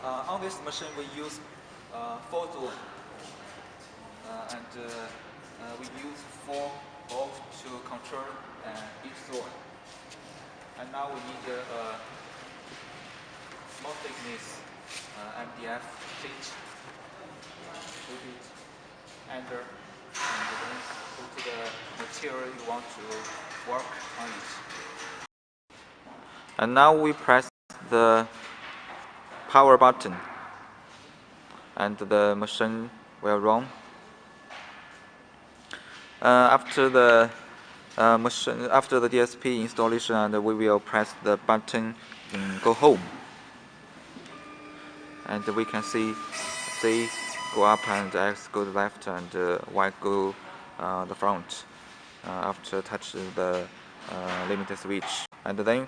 On this machine we use 4 zones, and we use 4 bolts to control each zone. And now we need a small thickness MDF sheet. Put it under and then put the material you want to work on it. And now we press the power button and the machine will run. After the DSP installation, and we will press the button go home, and we can see Z go up and X go left and Y go the front after touching the limiter switch. And then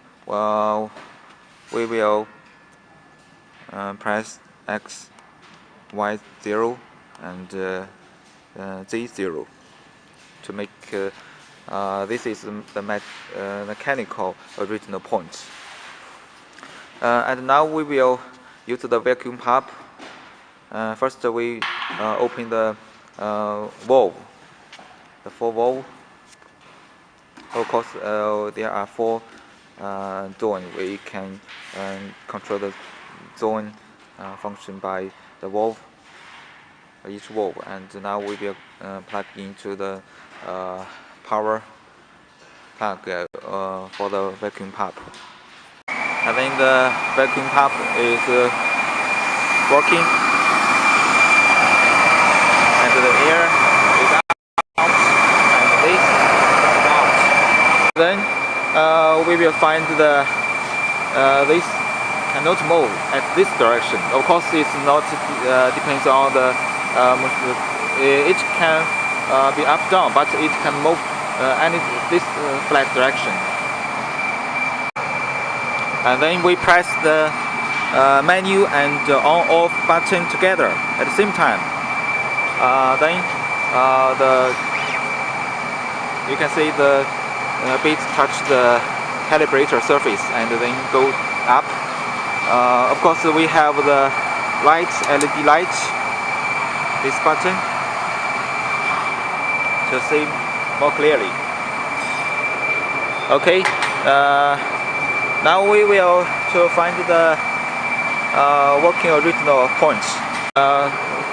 we will press X, Y 0 and Z 0 to make this is the mechanical original point. And now we will use the vacuum pump. First we open the valve, the 4 valve. Of course there are 4 zones. We can control the zone function by the valve, each valve. And now we will plug into the power plug for the vacuum pump. I think the vacuum pump is working, and the air is out and this is out. Then we will find the this cannot move at this direction. Of course, it's not depends on the it can be up down, but it can move this flat direction. And then we press the menu and on-off button together at the same time. Then you can see the bits touch the calibrator surface and then go up. Of course, we have the light, LED light, this button, to see more clearly. Okay. Now we will to find the working original points.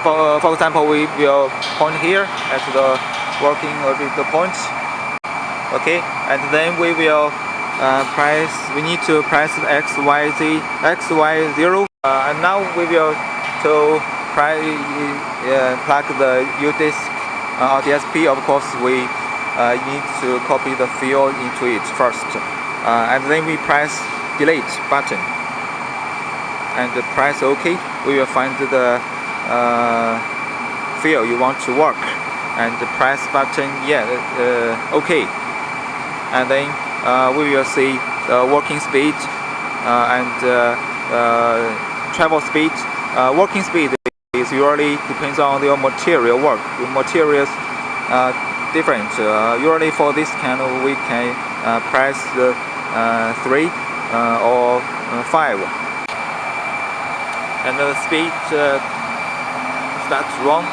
For example, we will point here at the working original points. Okay, and then we will we need to press the XY 0, and now we will to plug the U-disc or DSP. Of course, we need to copy the field into it first. And then we press delete button and press OK. We will find the field you want to work and press button OK. And then we will see the working speed and travel speed. Working speed is usually depends on your material work. Your materials different. Usually for this kind we can press 3 or 5, and the speed starts wrong.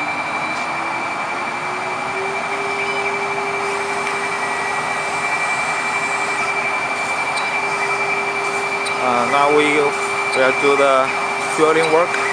Now we will do the drilling work.